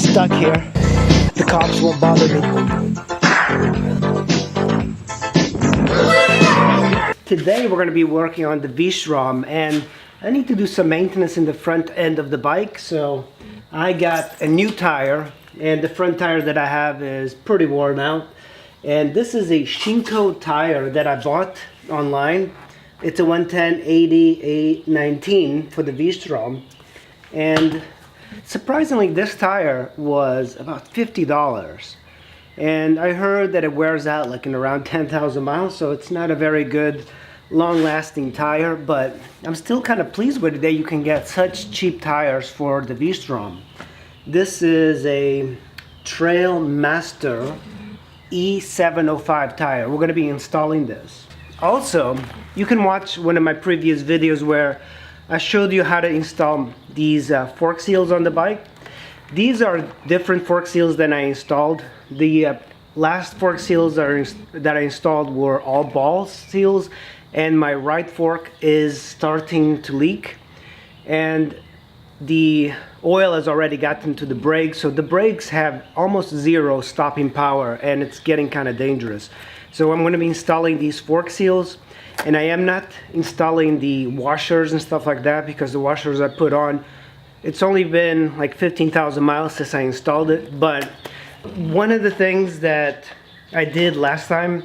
stuck here. The cops won't bother me. Today we're going to be working on the V-Strom, and I need to do some maintenance in the front end of the bike. So I got a new tire, and the front tire that I have is pretty worn out. And this is a Shinko tire that I bought online. It's a 110/80/819 for the V-Strom. And surprisingly, this tire was about $50. And I heard that it wears out like in around 10,000 miles, so it's not a very good long-lasting tire, but I'm still kind of pleased with it that you can get such cheap tires for the V-Strom. This is a Trailmaster E705 tire. We're going to be installing this. Also, you can watch one of my previous videos where I showed you how to install these fork seals on the bike. These are different fork seals than I installed. The last fork seals that I installed were all ball seals, and my right fork is starting to leak, and the oil has already gotten to the brakes, so the brakes have almost zero stopping power, and it's getting kind of dangerous. So I'm going to be installing these fork seals, and I am not installing the washers and stuff like that, because the washers I put on, it's only been like 15,000 miles since I installed it. But one of the things that I did last time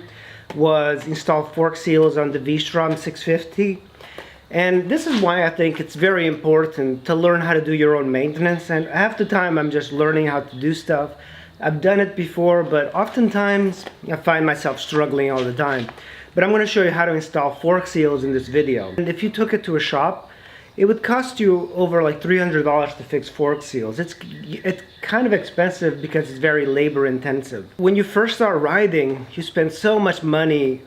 was install fork seals on the V-Strom 650. And this is why I think it's very important to learn how to do your own maintenance. And half the time I'm just learning how to do stuff. I've done it before, but oftentimes I find myself struggling all the time. But I'm going to show you how to install fork seals in this video. And if you took it to a shop, it would cost you over like $300 to fix fork seals. It's kind of expensive because it's very labor intensive. When you first start riding, you spend so much money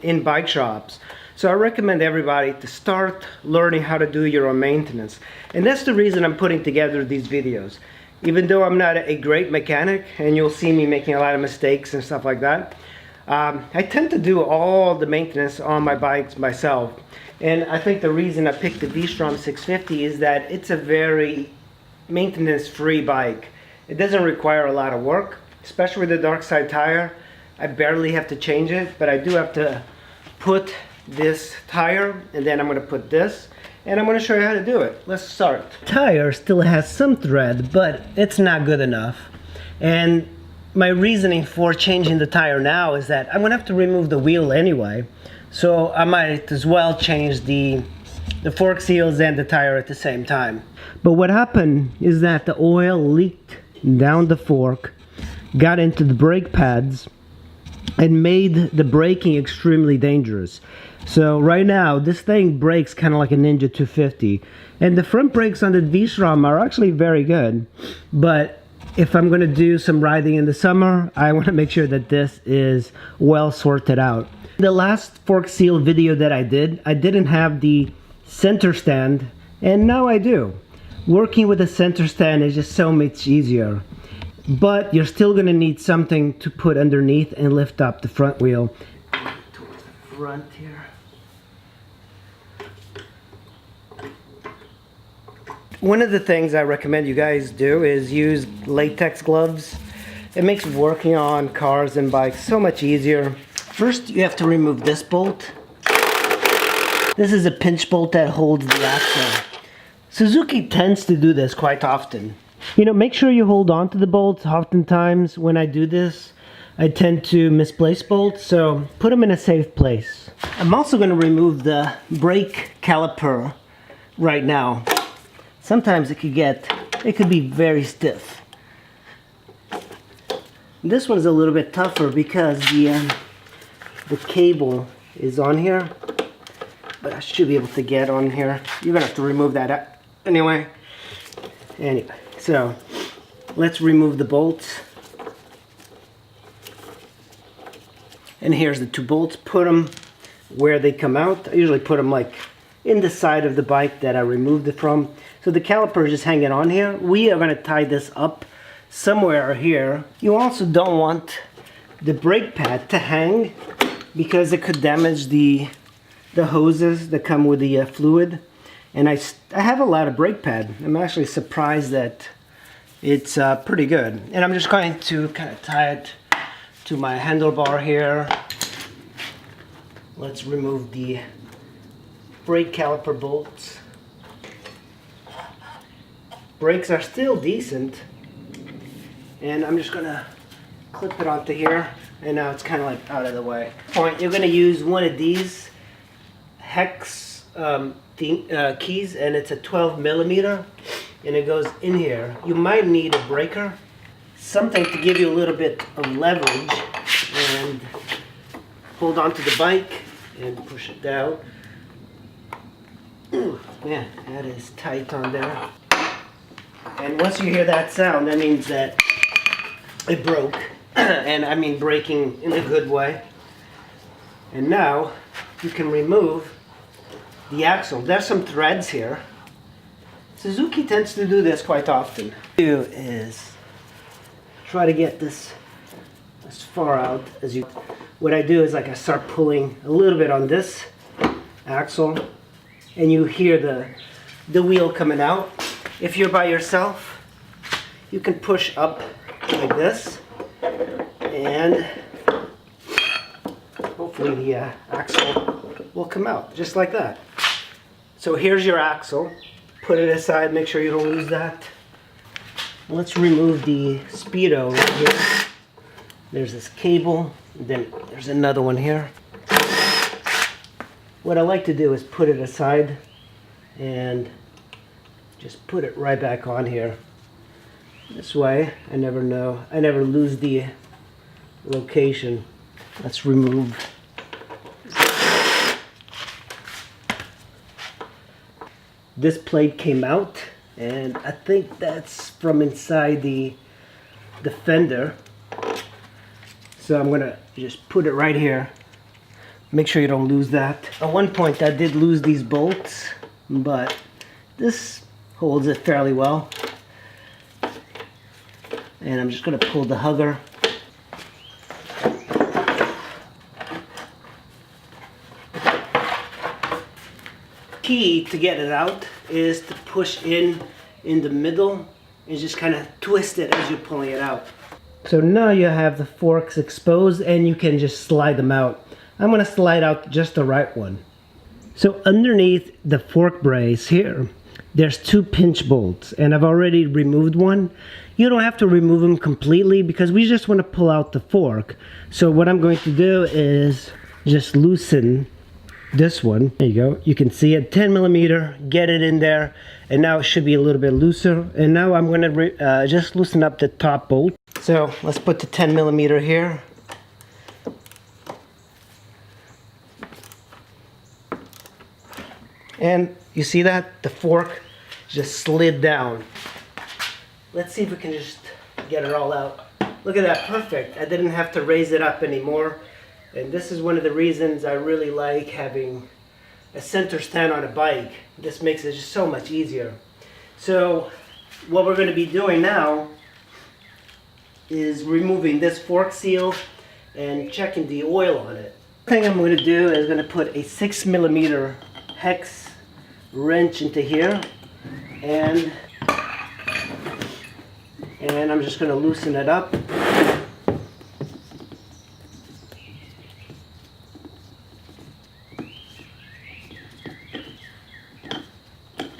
in bike shops. So I recommend everybody to start learning how to do your own maintenance. And that's the reason I'm putting together these videos. Even though I'm not a great mechanic, and you'll see me making a lot of mistakes and stuff like that, I tend to do all the maintenance on my bikes myself. And I think the reason I picked the V-Strom 650 is that it's a very maintenance-free bike. It doesn't require a lot of work, especially with the dark side tire. I barely have to change it, but I do have to put this tire, and then I'm going to put this, and I'm going to show you how to do it. Let's start. Tire still has some tread, but it's not good enough. And my reasoning for changing the tire now is that I'm going to have to remove the wheel anyway. So I might as well change the fork seals and the tire at the same time. But what happened is that the oil leaked down the fork, got into the brake pads, and made the braking extremely dangerous. So right now, this thing brakes kind of like a Ninja 250. And the front brakes on the V-Strom are actually very good. But if I'm going to do some riding in the summer, I want to make sure that this is well sorted out. The last fork seal video that I didn't have the center stand, and now I do. Working with a center stand is just so much easier. But you're still going to need something to put underneath and lift up the front wheel. Towards the front here. One of the things I recommend you guys do is use latex gloves. It makes working on cars and bikes so much easier. First, you have to remove this bolt. This is a pinch bolt that holds the axle. Suzuki tends to do this quite often. You know, make sure you hold on to the bolts. Oftentimes, when I do this, I tend to misplace bolts, so put them in a safe place. I'm also going to remove the brake caliper right now. Sometimes it could be very stiff. This one's a little bit tougher because the cable is on here, but I should be able to get on here. You're gonna have to remove that anyway. So let's remove the bolts. And here's the two bolts. Put them where they come out. I usually put them like in the side of the bike that I removed it from. So the caliper is just hanging on here. We are gonna tie this up somewhere here. You also don't want the brake pad to hang because it could damage the hoses that come with the fluid. And I have a lot of brake pad. I'm actually surprised that it's pretty good. And I'm just going to kind of tie it to my handlebar here. Let's remove the brake caliper bolts. Brakes are still decent, and I'm just gonna clip it onto here, and now it's kind of like out of the way. You're gonna use one of these hex keys, and it's a 12 millimeter, and it goes in here. You might need a breaker, something to give you a little bit of leverage, and hold onto the bike and push it down. Ooh, man, that is tight on there. And once you hear that sound, that means that it broke. And I mean breaking in a good way. And now you can remove the axle. There's some threads here. Suzuki tends to do this quite often. What I do is try to get this as far out as you. What I do is like I start pulling a little bit on this axle, and you hear the wheel coming out. If you're by yourself, you can push up like this, and hopefully the axle will come out just like that. So here's your axle. Put it aside, make sure you don't lose that. Let's remove the speedo right here. There's this cable, then there's another one here. What I like to do is put it aside and just put it right back on here. This way, I never lose the location. Let's remove. This plate came out, and I think that's from inside the fender. So I'm gonna just put it right here. Make sure you don't lose that. At one point I did lose these bolts, but this holds it fairly well. And I'm just gonna pull the hugger. Key to get it out is to push in the middle and just kind of twist it as you're pulling it out. So now you have the forks exposed and you can just slide them out. I'm gonna slide out just the right one. So underneath the fork brace here, there's two pinch bolts, and I've already removed one. You don't have to remove them completely because we just want to pull out the fork. So what I'm going to do is just loosen this one. There you go. You can see it, 10 millimeter, get it in there, and now it should be a little bit looser. And now I'm going to just loosen up the top bolt. So let's put the 10 millimeter here. And you see that? The fork just slid down. Let's see if we can just get it all out. Look at that, perfect. I didn't have to raise it up anymore. And this is one of the reasons I really like having a center stand on a bike. This makes it just so much easier. So what we're going to be doing now is removing this fork seal and checking the oil on it. The thing I'm going to do is going to put a 6 millimeter hex wrench into here, and I'm just going to loosen it up.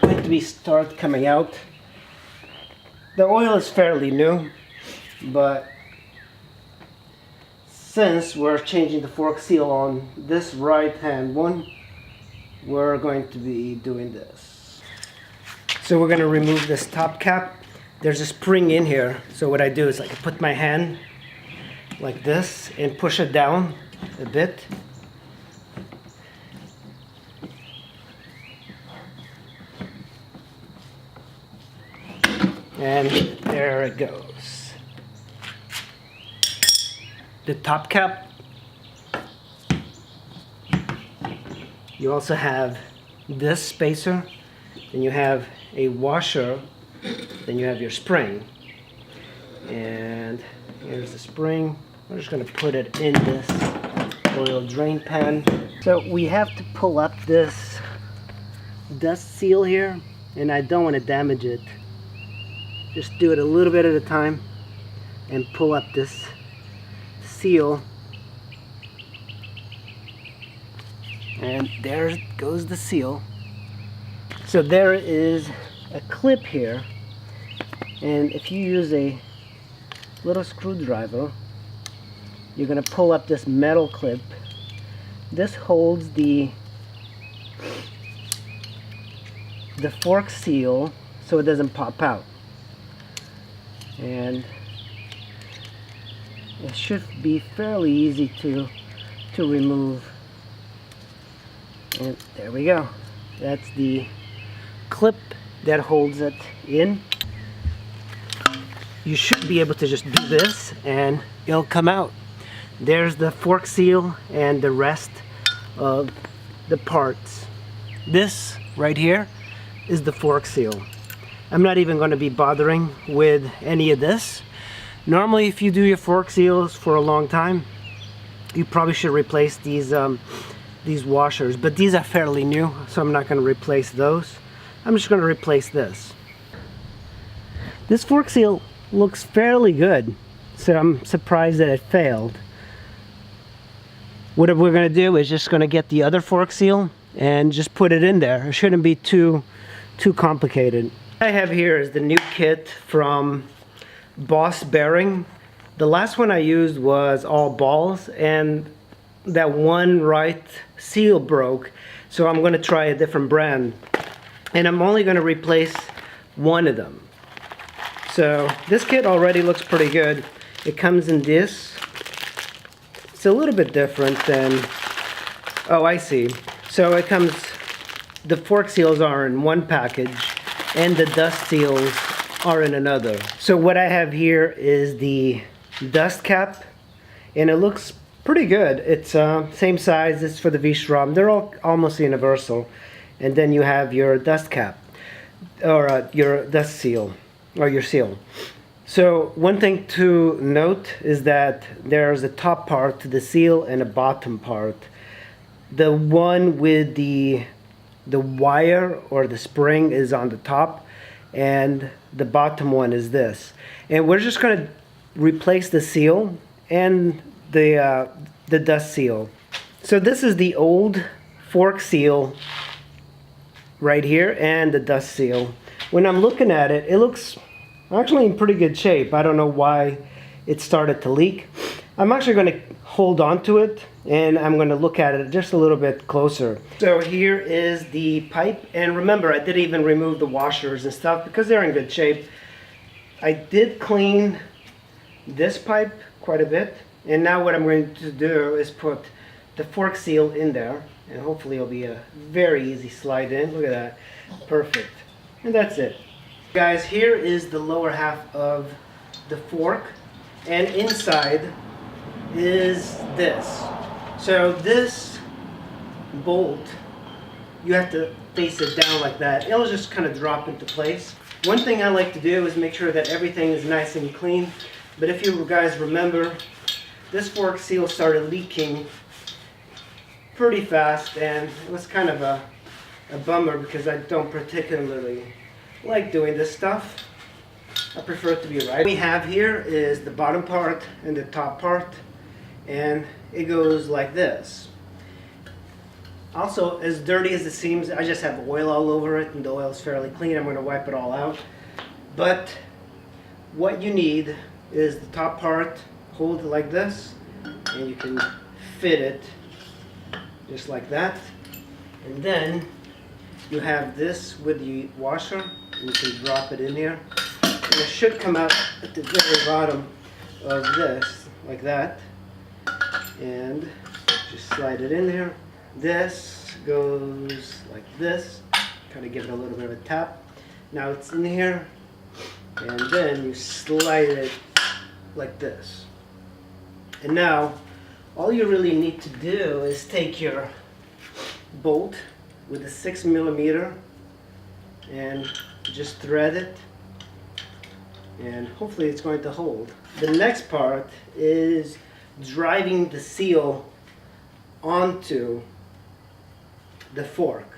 Going to be start coming out. The oil is fairly new, but since we're changing the fork seal on this right hand one, we're going to be doing this. So we're going to remove this top cap. There's a spring in here. So what I do is like I put my hand like this and push it down a bit. And there it goes. The top cap. You also have this spacer, then you have a washer, then you have your spring. And here's the spring. We're just going to put it in this oil drain pan. So we have to pull up this dust seal here, and I don't want to damage it. Just do it a little bit at a time and pull up this seal. And there goes the seal. So there is a clip here, and if you use a little screwdriver, you're going to pull up this metal clip. This holds the fork seal so it doesn't pop out, and it should be fairly easy to remove. And there we go. That's the clip that holds it in. You should be able to just do this and it'll come out. There's the fork seal and the rest of the parts. This right here is the fork seal. I'm not even going to be bothering with any of this. Normally, if you do your fork seals for a long time, you probably should replace these washers, but these are fairly new, so I'm not going to replace those. I'm just going to replace this. This fork seal looks fairly good, so I'm surprised that it failed. What we're going to do is just going to get the other fork seal and just put it in there. It shouldn't be too complicated. What I have here is the new kit from Boss Bearing. The last one I used was all balls, and that one right seal broke, so I'm going to try a different brand, and I'm only going to replace one of them. So this kit already looks pretty good. It comes in this. It's a little bit different than, oh, I see. So it comes, the fork seals are in one package and the dust seals are in another. So what I have here is the dust cap, and it looks pretty good. It's same size. It's for the V-Strom. They're all almost universal. And then you have your dust cap, or your dust seal, or your seal. So one thing to note is that there's a top part to the seal and a bottom part. The one with the wire or the spring is on the top, and the bottom one is this. And we're just going to replace the seal and the dust seal. So this is the old fork seal right here and the dust seal. When I'm looking at it, it looks actually in pretty good shape. I don't know why it started to leak. I'm actually going to hold on to it and I'm going to look at it just a little bit closer. So here is the pipe, and remember, I didn't even remove the washers and stuff because they're in good shape. I did clean this pipe quite a bit, and now what I'm going to do is put the fork seal in there, and hopefully it'll be a very easy slide in. Look at that. Perfect. And that's it. Guys, here is the lower half of the fork, and inside is this. So this bolt, you have to face it down like that. It'll just kind of drop into place. One thing I like to do is make sure that everything is nice and clean. But if you guys remember, this fork seal started leaking pretty fast, and it was kind of a bummer because I don't particularly like doing this stuff. I prefer it to be right. What we have here is the bottom part and the top part, and it goes like this. Also, as dirty as it seems, I just have oil all over it, and the oil is fairly clean. I'm going to wipe it all out. But what you need is the top part, hold it like this, and you can fit it just like that. And then you have this with the washer, and you can drop it in here. And it should come out at the very bottom of this, like that. And just slide it in there. This goes like this, kind of give it a little bit of a tap. Now it's in here, and then you slide it like this. And now all you really need to do is take your bolt with a 6mm and just thread it, and hopefully it's going to hold. The next part is driving the seal onto the fork.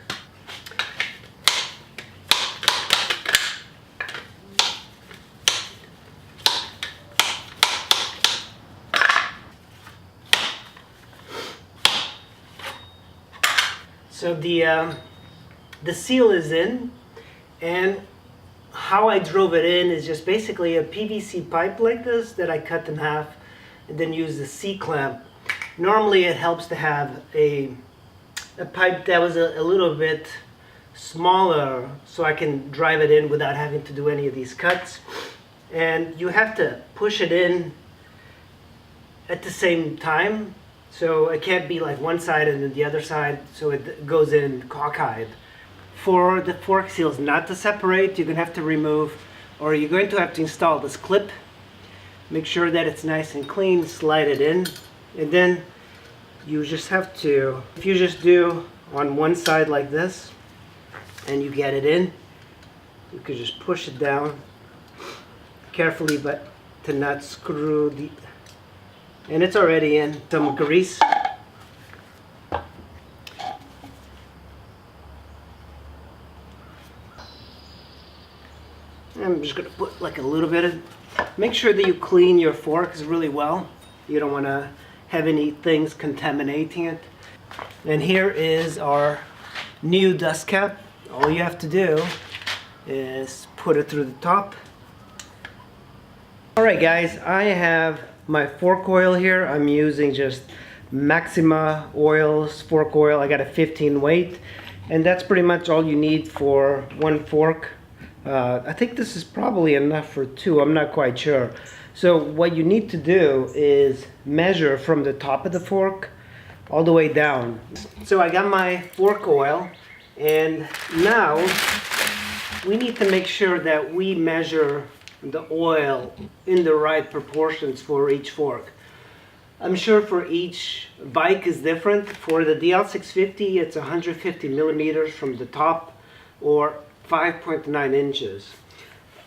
So the seal is in, and how I drove it in is just basically a PVC pipe like this that I cut in half and then use the C-clamp. Normally it helps to have a pipe that was a little bit smaller so I can drive it in without having to do any of these cuts. And you have to push it in at the same time, so it can't be like one side and then the other side, so it goes in cockeyed. For the fork seals not to separate, you're going to have to remove, or you're going to have to install this clip. Make sure that it's nice and clean, slide it in, and then you just have to, if you just do on one side like this, and you get it in, you could just push it down carefully, but to not screw the, and it's already in some grease. I'm just going to put like a little bit of, make sure that you clean your forks really well. You don't want to have any things contaminating it. And here is our new dust cap. All you have to do is put it through the top. Alright guys, I have my fork oil here. I'm using just Maxima Oils fork oil. I got a 15 weight, and that's pretty much all you need for one fork. I think this is probably enough for two, I'm not quite sure. So what you need to do is measure from the top of the fork all the way down. So I got my fork oil, and now we need to make sure that we measure the oil in the right proportions for each fork. I'm sure for each bike is different. For the DL650 it's 150 millimeters from the top, or 5.9 inches.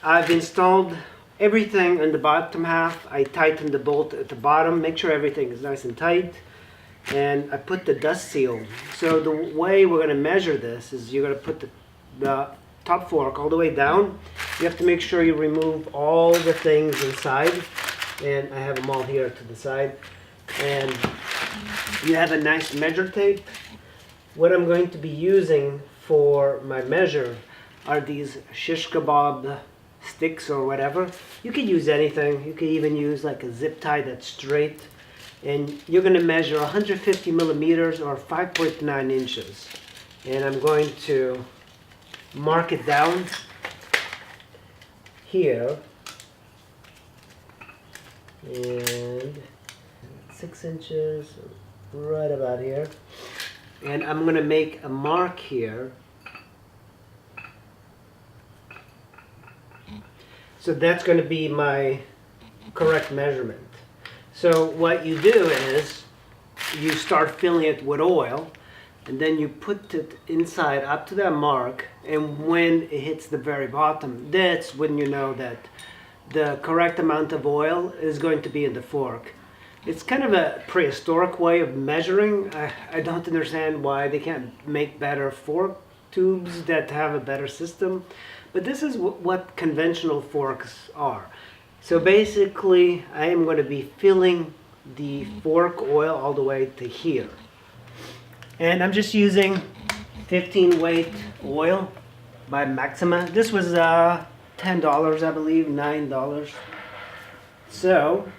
I've installed everything in the bottom half. I tightened the bolt at the bottom, make sure everything is nice and tight, and I put the dust seal. So the way we're going to measure this is you're going to put the top fork all the way down. You have to make sure you remove all the things inside, and I have them all here to the side, and you have a nice measure tape. What I'm going to be using for my measure are these shish kebab sticks or whatever. You could use anything. You could even use like a zip tie that's straight. And you're going to measure 150 millimeters or 5.9 inches. And I'm going to mark it down here. And 6 inches, right about here. And I'm going to make a mark here. So that's going to be my correct measurement. So what you do is you start filling it with oil, and then you put it inside up to that mark, and when it hits the very bottom, that's when you know that the correct amount of oil is going to be in the fork. It's kind of a prehistoric way of measuring. I don't understand why they can't make better fork tubes that have a better system. But this is what conventional forks are. So basically, I am going to be filling the fork oil all the way to here. And I'm just using 15 weight oil by Maxima. This was $10, I believe, $9. So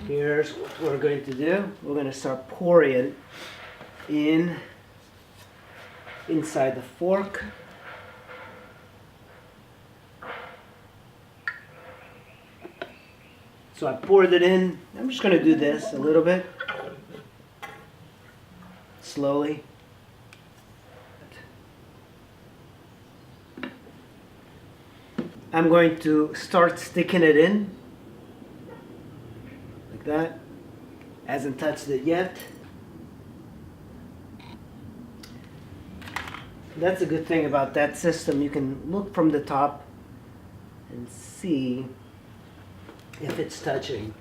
here's what we're going to do. We're going to start pouring it inside the fork. So I poured it in. I'm just going to do this a little bit, slowly. I'm going to start sticking it in, like that. Hasn't touched it yet. That's a good thing about that system. You can look from the top and see if it's touching.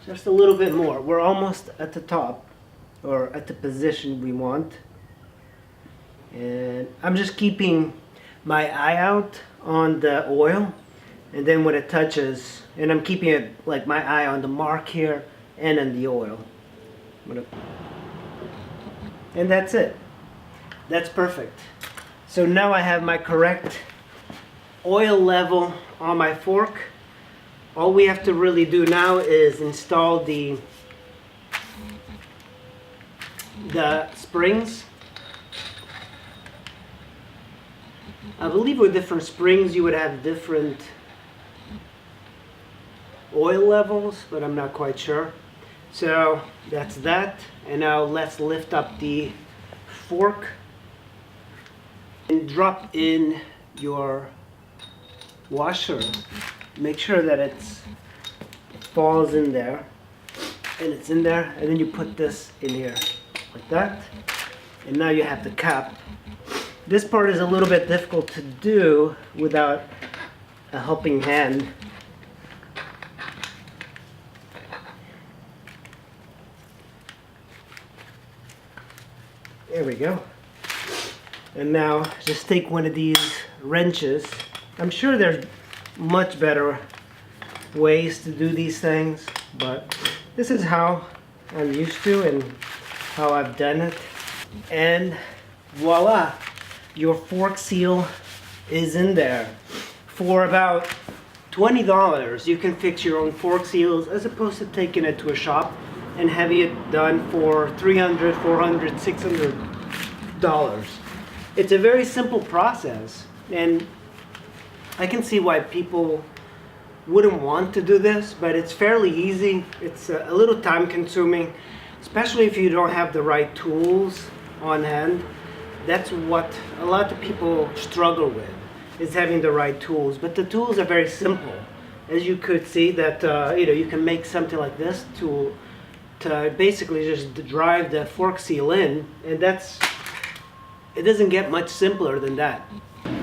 Just a little bit more. We're almost at the top, or at the position we want. And I'm just keeping my eye out on the oil, and then when it touches, and I'm keeping it like my eye on the mark here and on the oil. And that's it. That's perfect. So now I have my correct oil level on my fork. All we have to really do now is install the springs. I believe with different springs you would have different oil levels, but I'm not quite sure. So that's that. And now let's lift up the fork and drop in your washer. Make sure that it falls in there, and it's in there, and then you put this in here like that, and now you have the cap. This part is a little bit difficult to do without a helping hand. There we go. And now just take one of these wrenches. I'm sure there's much better ways to do these things, but this is how I'm used to and how I've done it. And voila, your fork seal is in there. For about $20 you can fix your own fork seals, as opposed to taking it to a shop and having it done for $300, $400, $600. It's a very simple process, and I can see why people wouldn't want to do this, but it's fairly easy. It's a little time consuming, especially if you don't have the right tools on hand. That's what a lot of people struggle with, is having the right tools. But the tools are very simple. As you could see that you can make something like this to basically just drive the fork seal in, and it doesn't get much simpler than that.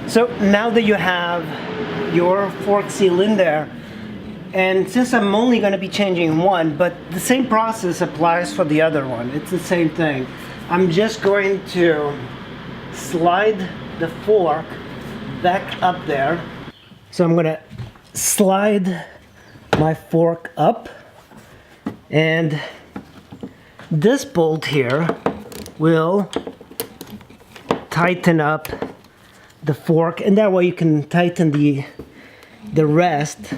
So now that you have your fork seal in there, and since I'm only going to be changing one, but the same process applies for the other one. It's the same thing. I'm just going to slide the fork back up there. So I'm going to slide my fork up, and this bolt here will tighten up the fork, and that way you can tighten the rest.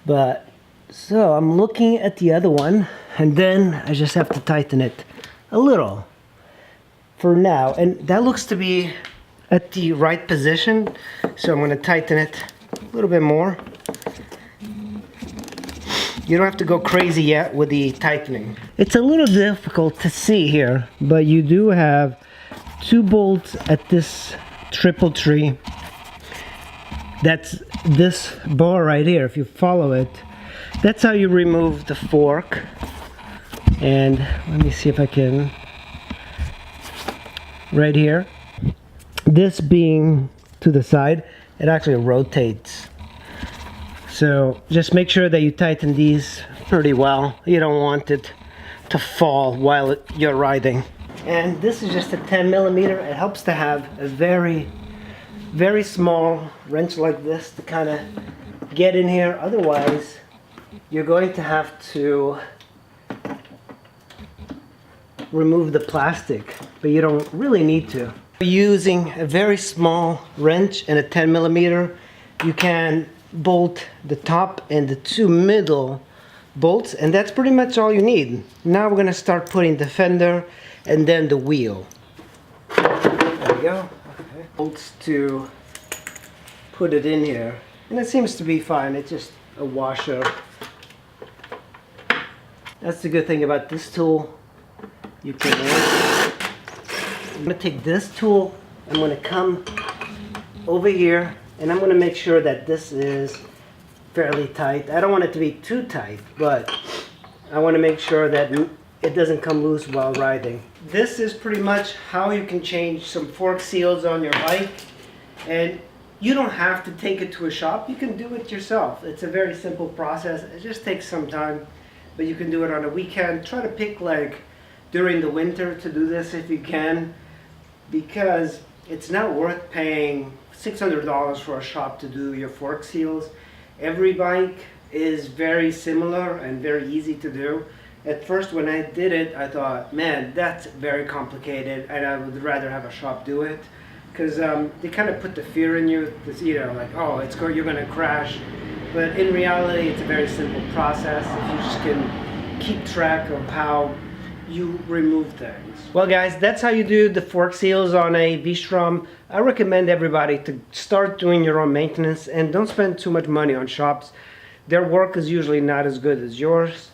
But so I'm looking at the other one, and then I just have to tighten it a little for now, and that looks to be at the right position, so I'm going to tighten it a little bit more. You don't have to go crazy yet with the tightening. It's a little difficult to see here, but you do have 2 bolts at this triple tree. That's this bar right here. If you follow it, that's how you remove the fork. And let me see if I can, right here, this being to the side, it actually rotates. So just make sure that you tighten these pretty well. You don't want it to fall while you're riding. And this is just a 10mm. It helps to have a very, very small wrench like this to kind of get in here. Otherwise, you're going to have to remove the plastic, but you don't really need to. Using a very small wrench and a 10mm, you can bolt the top and the 2 middle bolts, and that's pretty much all you need. Now we're going to start putting the fender and then the wheel. There we go. Okay. Bolts to put it in here, and it seems to be fine. It's just a washer. That's the good thing about this tool. You can I'm going to take this tool, I'm going to come over here, and I'm going to make sure that this is fairly tight. I don't want it to be too tight, but I want to make sure that it doesn't come loose while riding. This is pretty much how you can change some fork seals on your bike, and you don't have to take it to a shop. You can do it yourself. It's a very simple process. It just takes some time, but you can do it on a weekend. Try to pick like during the winter to do this if you can, because it's not worth paying $600 for a shop to do your fork seals. Every bike is very similar and very easy to do. At first when I did it, I thought, man, that's very complicated and I would rather have a shop do it. Because they kind of put the fear in you, this, you know, like, oh, you're going to crash. But in reality, it's a very simple process if you just can keep track of how you remove things. Well guys, that's how you do the fork seals on a V-Strom. I recommend everybody to start doing your own maintenance and don't spend too much money on shops. Their work is usually not as good as yours.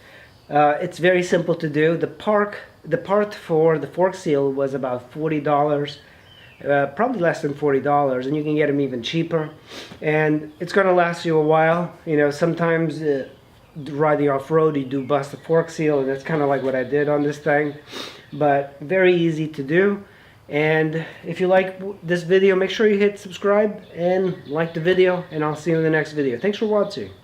It's very simple to do. The part for the fork seal was about $40. Probably less than $40, and you can get them even cheaper, and it's going to last you a while. You know, sometimes riding off-road you do bust the fork seal, and that's kind of like what I did on this thing, but very easy to do. And if you like this video, make sure you hit subscribe and like the video, and I'll see you in the next video. Thanks for watching.